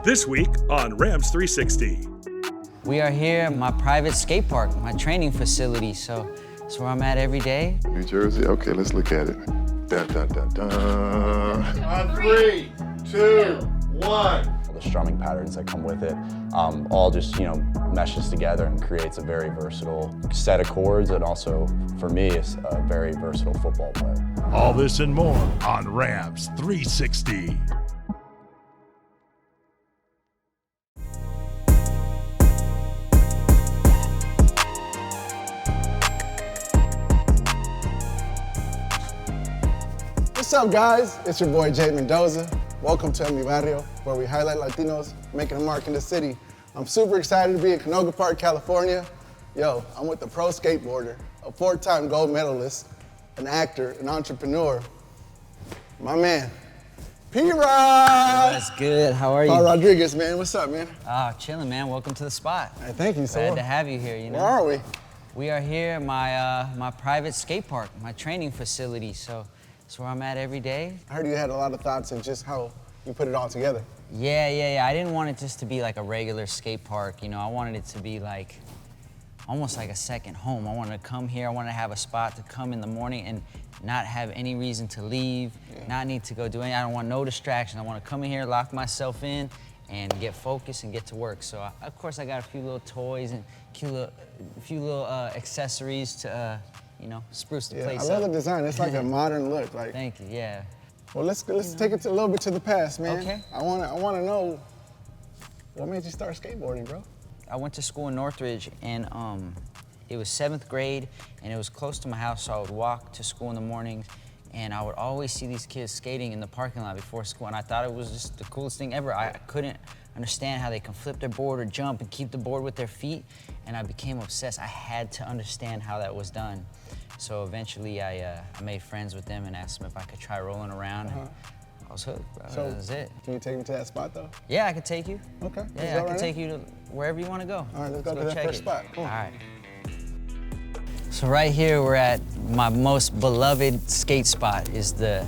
This week on Rams 360. We are here at my private skate park, my training facility, so that's where I'm at every day. New Jersey? Okay, let's look at it. Dun, dun, dun, dun. On 3, 2, 1. The strumming patterns that come with it all just, meshes together and creates a very versatile set of chords, and also, for me, it's a very versatile football player. All this and more on Rams 360. What's up, guys? It's your boy Jay Mendoza. Welcome to Mi Barrio, where we highlight Latinos making a mark in the city. I'm super excited to be in Canoga Park, California. Yo, I'm with the pro skateboarder, a 4-time gold medalist, an actor, an entrepreneur. My man, P-Rod! That's good. How are you? Paul Rodriguez, man. What's up, man? Chilling, man. Welcome to the spot. Hey, thank you, so Glad to have you here, Where are we? We are here at my private skate park, my training facility, so that's where I'm at every day. I heard you had a lot of thoughts on just how you put it all together. Yeah. I didn't want it just to be like a regular skate park, I wanted it to be like, almost like a second home. I wanted to come here, I wanted to have a spot to come in the morning and not have any reason to leave, not need to go do anything. I don't want no distraction. I want to come in here, lock myself in, and get focused and get to work. So, of course, I got a few little toys and a few little accessories to, spruce the place up. I love the design. It's like a modern look. Thank you, yeah. Well, let's take it a little bit to the past, man. Okay. I wanna know what made you start skateboarding, bro? I went to school in Northridge, and it was 7th grade, and it was close to my house, so I would walk to school in the mornings, and I would always see these kids skating in the parking lot before school, and I thought it was just the coolest thing ever. I couldn't understand how they can flip their board or jump and keep the board with their feet, and I became obsessed. I had to understand how that was done. So eventually I made friends with them and asked them if I could try rolling around, and I was hooked, bro. So, that was it. Can you take me to that spot, though? Yeah, I could take you. Okay. Yeah, I can take you to wherever you want to go. All right, let's go to that first spot. Cool. All right. So right here, we're at my most beloved skate spot. To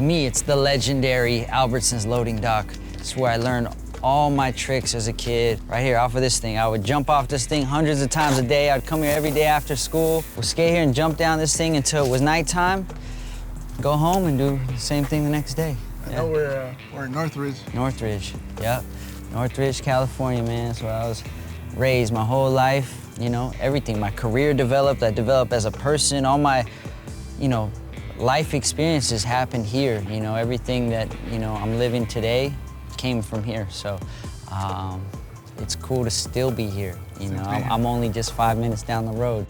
me, it's the legendary Albertsons loading dock. It's where I learned all my tricks as a kid. Right here, off of this thing. I would jump off this thing hundreds of times a day. I'd come here every day after school. We'd skate here and jump down this thing until it was nighttime. Go home and do the same thing the next day. I know we're in Northridge. Northridge, yep. Northridge, California, man. That's where I was raised my whole life. Everything. My career developed. I developed as a person. All my, life experiences happened here. Everything that, I'm living today came from here. So it's cool to still be here. I'm only just 5 minutes down the road.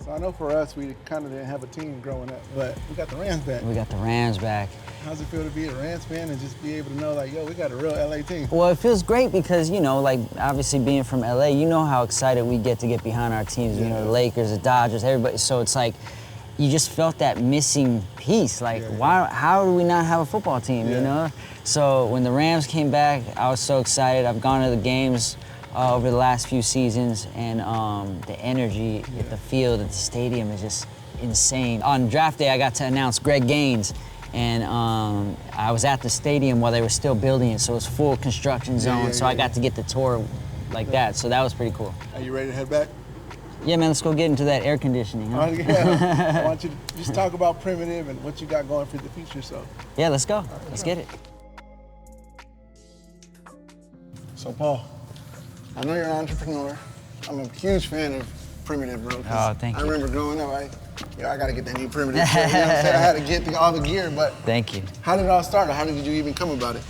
So I know for us, we kind of didn't have a team growing up, but we got the Rams back. We got the Rams back. How's it feel to be a Rams fan and just be able to know, yo, we got a real LA team? Well, it feels great because, obviously being from LA, you know how excited we get to get behind our teams, the Lakers, the Dodgers, everybody. So it's like, you just felt that missing piece. How do we not have a football team, So when the Rams came back, I was so excited. I've gone to the games over the last few seasons, and the energy at the field, at the stadium is just insane. On draft day, I got to announce Greg Gaines, and I was at the stadium while they were still building it, so it was full construction zone, so I got to get the tour like that, so that was pretty cool. Are you ready to head back? Yeah, man, let's go get into that air conditioning. Huh? I want you to just talk about Primitive and what you got going for the future, so. Yeah, let's go. Let's get it. So, Paul, I know you're an entrepreneur. I'm a huge fan of Primitive, bro. Oh, thank you. I remember growing up, I gotta get that new Primitive. I had to get all the gear, but thank you. How did it all start? How did you even come about it?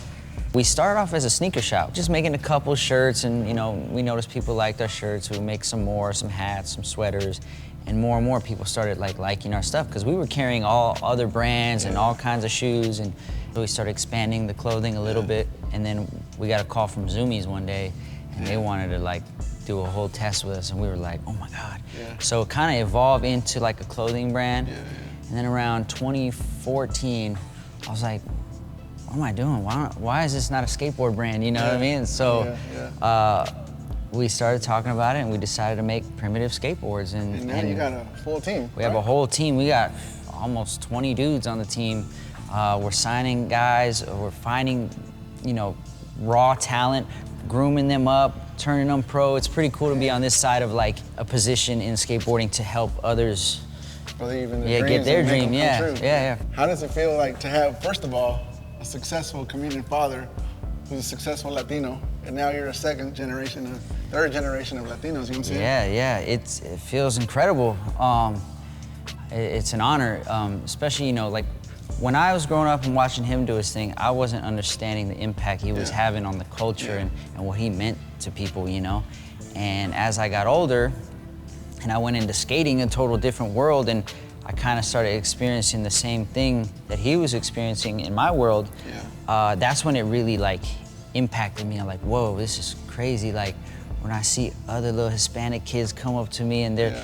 We started off as a sneaker shop, just making a couple shirts, and we noticed people liked our shirts. We would make some hats, some sweaters, and more people started liking our stuff because we were carrying all other brands and all kinds of shoes, and we started expanding the clothing a little bit, and then we got a call from Zoomies one day, and they wanted to do a whole test with us, and we were like, oh my God. So it kind of evolved into a clothing brand, and then around 2014, I was like, what am I doing? Why is this not a skateboard brand? You know what I mean? So we started talking about it, and we decided to make Primitive skateboards. And now you got a full team. We have a whole team. We got almost 20 dudes on the team. We're signing guys. We're finding, raw talent, grooming them up, turning them pro. It's pretty cool to be on this side of like a position in skateboarding to help others. Believe in the Yeah, dreams get their and make dream. them Yeah, come true. yeah. How does it feel like to have, first of all, a successful comedian father who's a successful Latino, and now you're a third generation of Latinos, you know what I'm saying? Yeah. It feels incredible. It's an honor, especially, you know, like when I was growing up and watching him do his thing, I wasn't understanding the impact he was having on the culture and what he meant to people, you know? And as I got older, and I went into skating, a total different world, and I kind of started experiencing the same thing that he was experiencing in my world. That's when it really like impacted me. I'm like, whoa, this is crazy. Like when I see other little Hispanic kids come up to me and it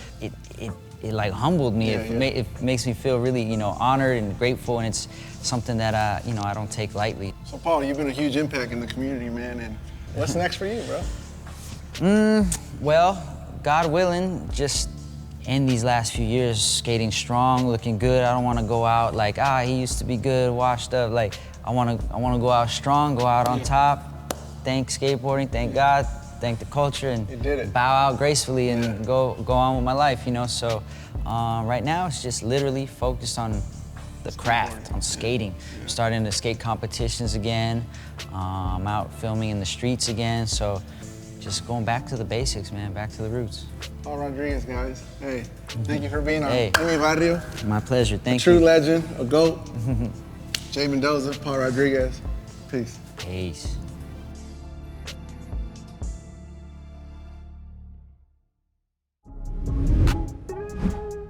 like humbled me. It makes me feel really, you know, honored and grateful, and it's something that you know, I don't take lightly. So Paul, you've been a huge impact in the community, man, and what's next for you, bro? Well, God willing, just end these last few years skating strong, looking good. I don't want to go out like, he used to be good, washed up. Like, I want to go out strong, go out on top, thank skateboarding, thank God, thank the culture, and bow out gracefully and go on with my life, you know? So right now it's just literally focused on the craft, on skating. I'm starting to skate competitions again. I'm out filming in the streets again, so just going back to the basics, man, back to the roots. Paul Rodriguez, guys. Hey, thank you for being on Hey. Mi Barrio. My pleasure, thank True you. legend, a GOAT. Jay Mendoza, Paul Rodriguez. Peace. Peace.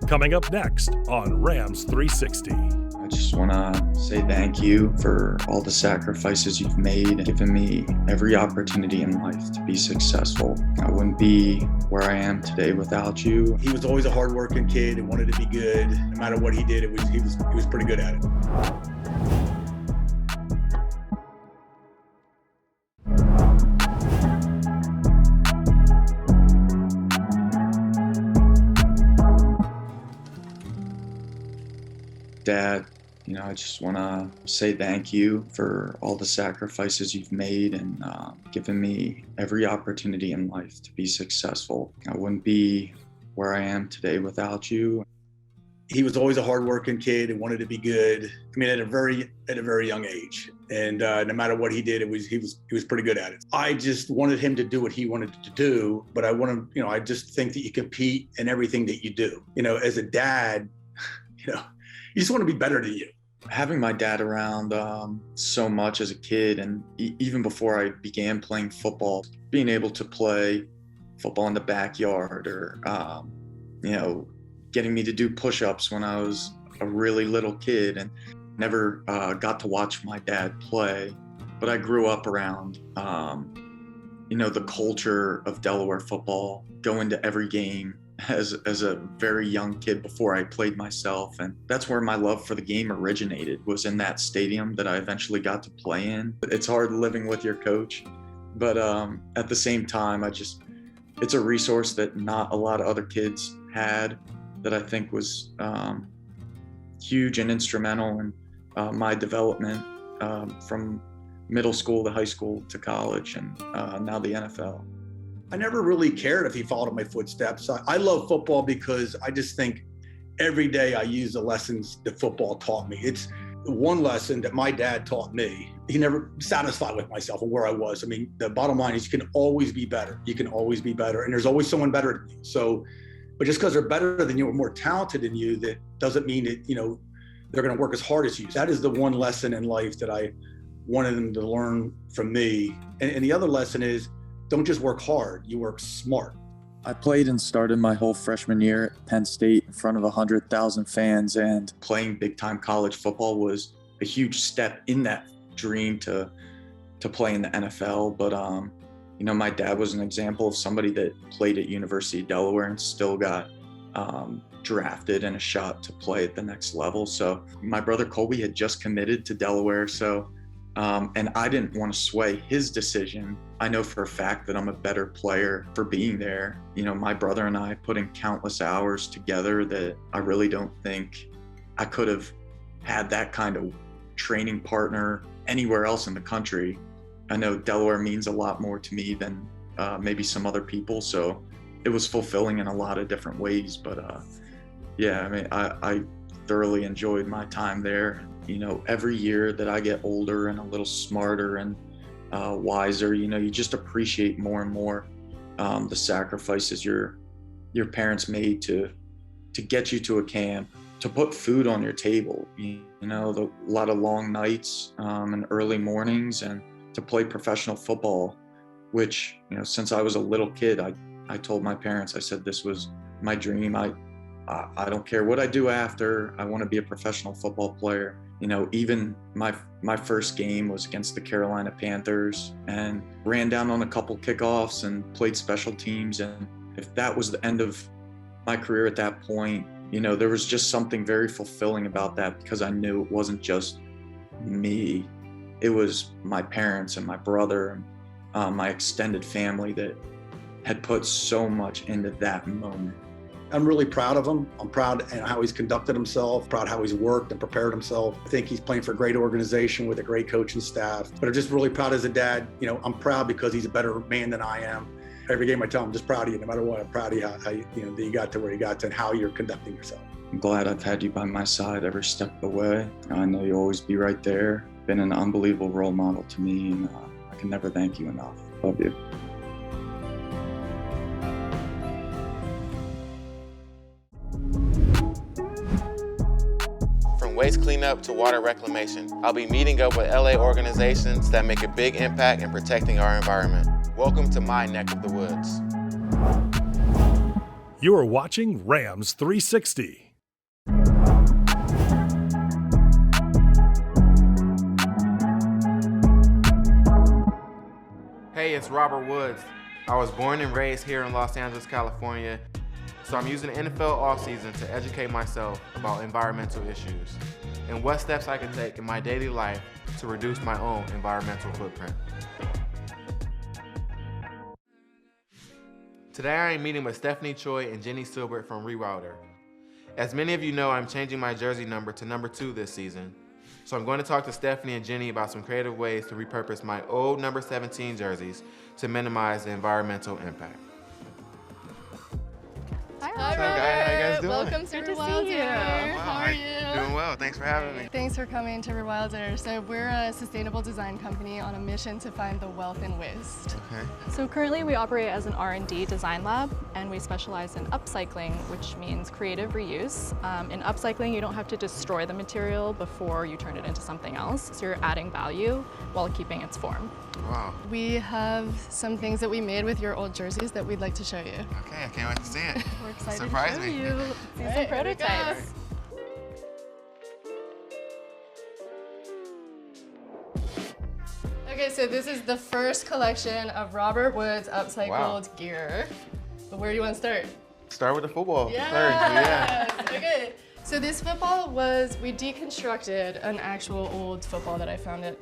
Coming up next on Rams 360. I just want to say thank you for all the sacrifices you've made, giving me every opportunity in life to be successful. I wouldn't be where I am today without you. He was always a hardworking kid and wanted to be good. No matter what he did, he was pretty good at it. Dad, you know, I just want to say thank you for all the sacrifices you've made and giving me every opportunity in life to be successful. I wouldn't be where I am today without you. He was always a hardworking kid and wanted to be good. I mean, at a very young age, and no matter what he did, he was pretty good at it. I just wanted him to do what he wanted to do, but I just think that you compete in everything that you do. You know, as a dad, you know, you just want to be better than you. Having my dad around so much as a kid, and even before I began playing football, being able to play football in the backyard, or you know, getting me to do push-ups when I was a really little kid, and never got to watch my dad play, but I grew up around you know, the culture of Delaware football, going to every game as a very young kid before I played myself. And that's where my love for the game originated, was in that stadium that I eventually got to play in. It's hard living with your coach, but at the same time, it's a resource that not a lot of other kids had, that I think was huge and instrumental in my development from middle school to high school to college, and now the NFL. I never really cared if he followed in my footsteps. I love football because I just think every day I use the lessons that football taught me. It's the one lesson that my dad taught me. He never satisfied with myself or where I was. I mean, the bottom line is you can always be better. You can always be better. And there's always someone better than you. So, but just because they're better than you or more talented than you, that doesn't mean that, you know, they're going to work as hard as you. That is the one lesson in life that I wanted them to learn from me. And the other lesson is, don't just work hard, you work smart. I played and started my whole freshman year at Penn State in front of 100,000 fans, and playing big time college football was a huge step in that dream to play in the NFL. But you know, my dad was an example of somebody that played at University of Delaware and still got drafted and a shot to play at the next level. So my brother Colby had just committed to Delaware, so and I didn't want to sway his decision. I know for a fact that I'm a better player for being there. You know, my brother and I put in countless hours together that I really don't think I could have had that kind of training partner anywhere else in the country. I know Delaware means a lot more to me than maybe some other people, so it was fulfilling in a lot of different ways. But yeah, I mean, I thoroughly enjoyed my time there. You know, every year that I get older and a little smarter and wiser, you know, you just appreciate more and more the sacrifices your parents made to get you to a camp, to put food on your table, you know, a lot of long nights and early mornings, and to play professional football, which, you know, since I was a little kid, I told my parents, I said, this was my dream. I don't care what I do after, I want to be a professional football player. You know, even my first game was against the Carolina Panthers, and ran down on a couple kickoffs and played special teams. And if that was the end of my career at that point, you know, there was just something very fulfilling about that, because I knew it wasn't just me. It was my parents and my brother and my extended family that had put so much into that moment. I'm really proud of him. I'm proud of how he's conducted himself, proud how he's worked and prepared himself. I think he's playing for a great organization with a great coaching staff. But I'm just really proud as a dad. You know, I'm proud because he's a better man than I am. Every game I tell him, I'm just proud of you. No matter what, I'm proud of you, how you know, that you got to where you got to and how you're conducting yourself. I'm glad I've had you by my side every step of the way. I know you'll always be right there. Been an unbelievable role model to me, and I can never thank you enough. Love you. From waste cleanup to water reclamation, I'll be meeting up with LA organizations that make a big impact in protecting our environment. Welcome to my neck of the woods. You are watching Rams 360. Hey, it's Robert Woods. I was born and raised here in Los Angeles, California, so I'm using the NFL offseason to educate myself about environmental issues and what steps I can take in my daily life to reduce my own environmental footprint. Today I am meeting with Stephanie Choi and Jenny Silbert from Rerouter. As many of you know, I'm changing my jersey number to number 2 this season. So I'm going to talk to Stephanie and Jenny about some creative ways to repurpose my old number 17 jerseys to minimize the environmental impact. Hi, What's up, guys? How you guys doing? Welcome to Rewilder. How are you? Doing well. Thanks for having me. Thanks for coming to Rewilder. So we're a sustainable design company on a mission to find the wealth in waste. Okay. So currently we operate as an R&D design lab, and we specialize in upcycling, which means creative reuse. In upcycling, you don't have to destroy the material before you turn it into something else, so you're adding value while keeping its form. Wow. We have some things that we made with your old jerseys that we'd like to show you. Okay, I can't wait to see it. We're excited Surprise to show me. you. See All some right, prototypes. Okay, so this is the first collection of Robert Woods upcycled gear. But where do you want to start? Start with the football Yes. first. Yeah. Okay. So this football we deconstructed an actual old football that I found at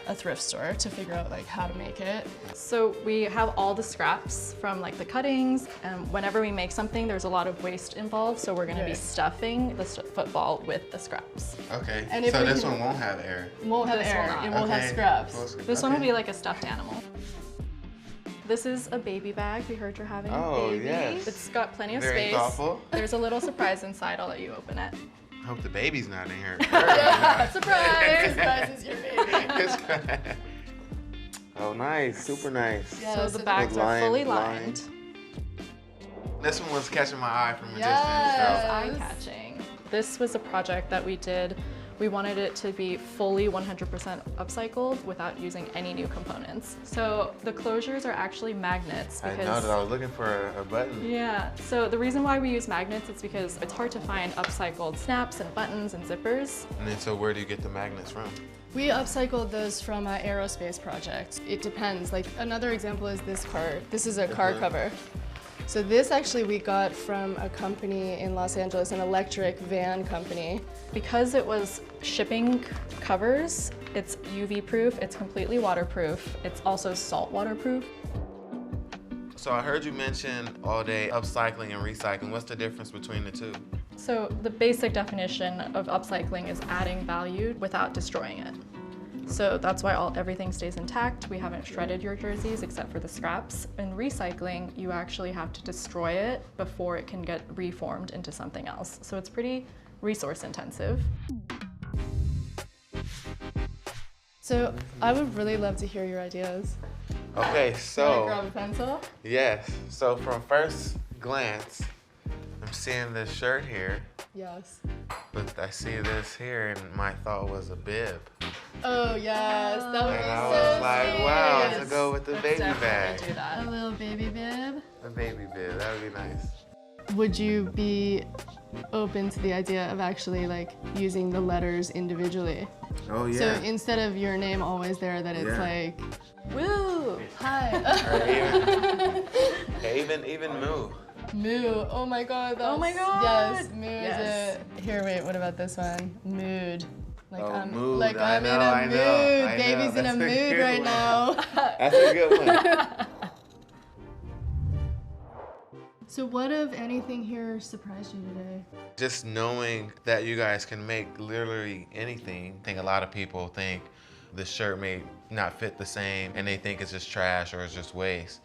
a thrift store to figure out like how to make it. So we have all the scraps from like the cuttings, and whenever we make something, there's a lot of waste involved, so we're gonna be stuffing the football with the scraps. Okay, And if so we this can- one won't have air. Won't have This will air, not. it won't have Okay. scraps. This one will be like a stuffed animal. This is a baby bag. We heard you're having Oh, a baby. yes. It's got plenty of Very space. thoughtful. There's a little surprise inside. I'll let you open it. I hope the baby's not in here. Surprise! Surprise is your baby. Oh, nice. Super nice. Yeah, So the bags are fully lined. This one was catching my eye from a Yes. distance. Eye-catching. This was a project that we did. We wanted it to be fully 100% upcycled without using any new components. So the closures are actually magnets I because know that I was looking for a button. yeah, so the reason why we use magnets is because it's hard to find upcycled snaps and buttons and zippers. And then so where do you get the magnets from? We upcycled those from an aerospace project. It depends. Like another example is this car. This is a car cover. So this actually we got from a company in Los Angeles, an electric van company. Because it was shipping covers, it's UV proof, it's completely waterproof, it's also salt waterproof. So I heard you mention all day upcycling and recycling. What's the difference between the two? So the basic definition of upcycling is adding value without destroying it. So that's why everything stays intact. We haven't shredded your jerseys except for the scraps. In recycling, you actually have to destroy it before it can get reformed into something else. So it's pretty resource intensive. So I would really love to hear your ideas. Okay, Can I so grab a pencil? yes. So from first glance, I'm seeing this shirt here, Yes. but I see this here, and my thought was a bib. Oh yes, that would And be I so was like, sweet. wow, to go with the Let's baby definitely bag. do that. A little baby bib. The baby bib, that would be nice. Would you be open to the idea of actually like using the letters individually? Oh yeah. So instead of your name always there, that it's Yeah. like, woo, hi. Or even moo. Moo. Oh my god. Oh my God. Yes, moo Yes. is it. Here, wait. What about this one? Mood. Like Oh, I'm mood. like I I'm know, in a I mood. know, I Baby's know. in a That's a mood good right one. now. That's a good one. So what, if anything, here surprised you today? Just knowing that you guys can make literally anything. I think a lot of people think the shirt may not fit the same and they think it's just trash or it's just waste.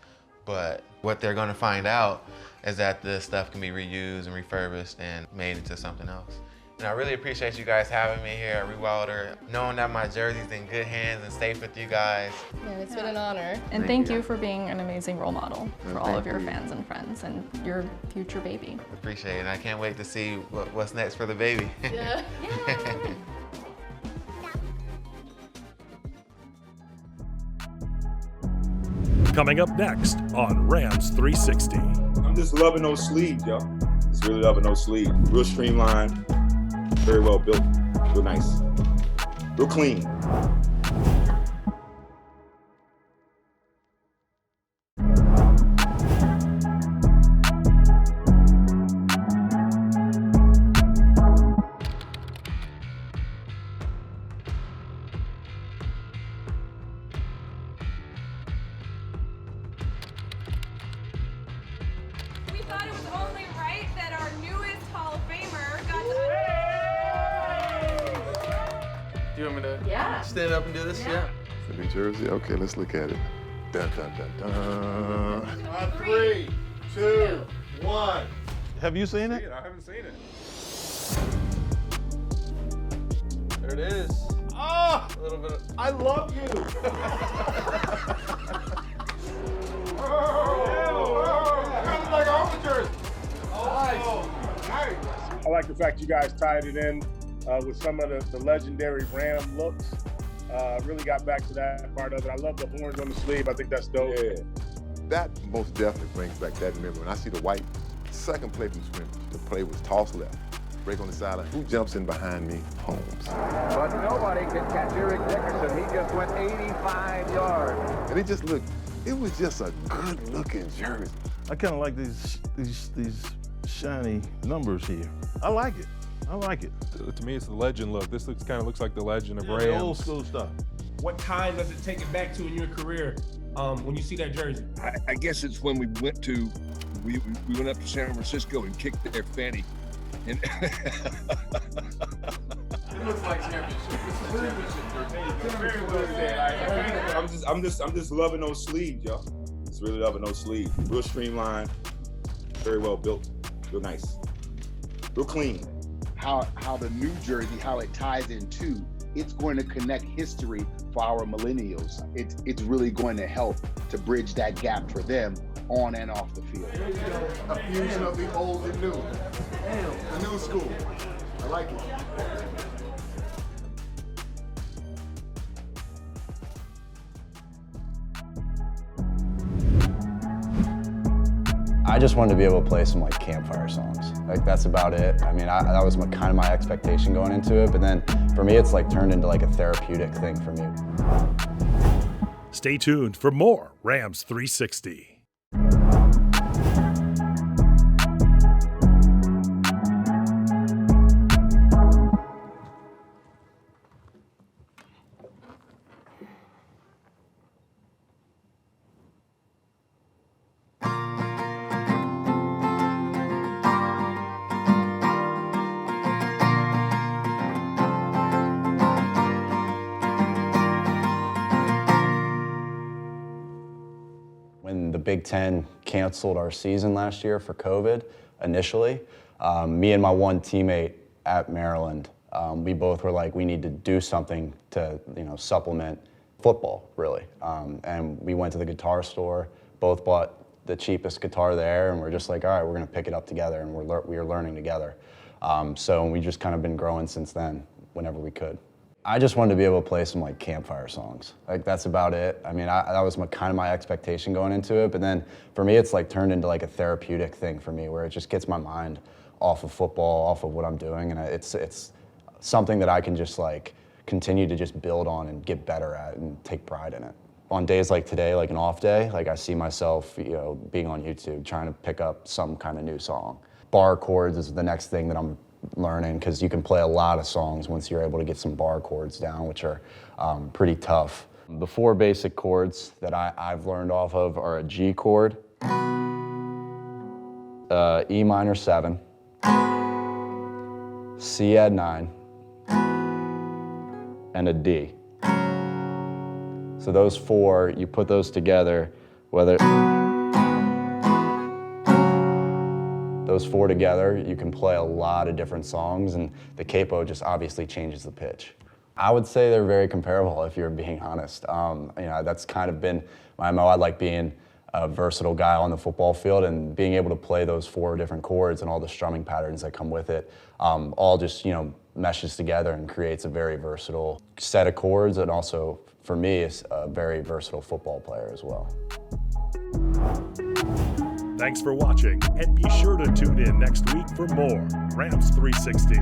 But what they're gonna find out is that this stuff can be reused and refurbished and made into something else. And I really appreciate you guys having me here at Rewilder, knowing that my jersey's in good hands and safe with you guys. Yeah, it's been an honor. And thank you for being an amazing role model for all of your fans and friends and your future baby. Appreciate it, and I can't wait to see what's next for the baby. Yeah. Coming up next on Rams 360. I'm just loving those sleeves, yo. Just really loving those sleeves. Real streamlined, very well built, real nice, real clean. We thought it was only right that our newest Hall of Famer got Do you want me to Yeah. stand up and do this? Yeah. The New Jersey? Okay, let's look at it. Dun, dun, dun, dun. On 3, 2, 1. Have you seen it? I haven't seen it. There it is. Oh, A little bit of. I love you. Like armatures. I like the fact you guys tied it in with some of the legendary Ram looks. Really got back to that part of it. I love the horns on the sleeve. I think that's dope. Yeah. That most definitely brings back that memory. When I see the white, second play from scrimmage, the play was toss left, break on the sideline. Who jumps in behind me? Holmes. But nobody can catch Eric Dickerson. He just went 85 yards. And it just looked, it was just a good looking jersey. I kind of like these shiny numbers here. I like it. I like it. To me, it's the legend look. This kind of looks like the legend of Rams. The old school stuff. What time does it take it back to in your career when you see that jersey? I guess it's when we went up to San Francisco and kicked their fanny. And It looks like championship. I'm just loving those sleeves, yo. Just really loving those sleeves. Real streamlined, very well built, real nice, real clean. How the new jersey, how it ties into, it's going to connect history for our millennials. It's really going to help to bridge that gap for them on and off the field. A fusion of the old and new. The new school. I like it. I just wanted to be able to play some like campfire songs. Like that's about it. I mean, that was kind of my expectation going into it. But then for me, it's like turned into like a therapeutic thing for me. Stay tuned for more Rams 360. When the Big Ten canceled our season last year for COVID initially, me and my one teammate at Maryland, we both were like, we need to do something to, supplement football, really. And we went to the guitar store, both bought the cheapest guitar there, and we're just like, all right, we're gonna pick it up together, and we are learning together. So we just kind of been growing since then, whenever we could. I just wanted to be able to play some like campfire songs. Like that's about it. I mean, that was kind of my expectation going into it, but then for me, it's like turned into like a therapeutic thing for me, where it just gets my mind off of football, off of what I'm doing, and it's something that I can just like continue to just build on and get better at and take pride in it. On days like today, like an off day, like I see myself, being on YouTube, trying to pick up some kind of new song. Bar chords is the next thing that I'm learning, because you can play a lot of songs once you're able to get some bar chords down, which are pretty tough. The 4 basic chords that I've learned off of are a G chord, E minor 7, C add 9, and a D. So those 4, you put those together, those 4 together, you can play a lot of different songs, and the capo just obviously changes the pitch. I would say they're very comparable, if you're being honest. That's kind of been my MO. I like being a versatile guy on the football field, and being able to play those 4 different chords and all the strumming patterns that come with it, all just, meshes together and creates a very versatile set of chords, and also, for me, is a very versatile football player as well. Thanks for watching, and be sure to tune in next week for more Rams 360.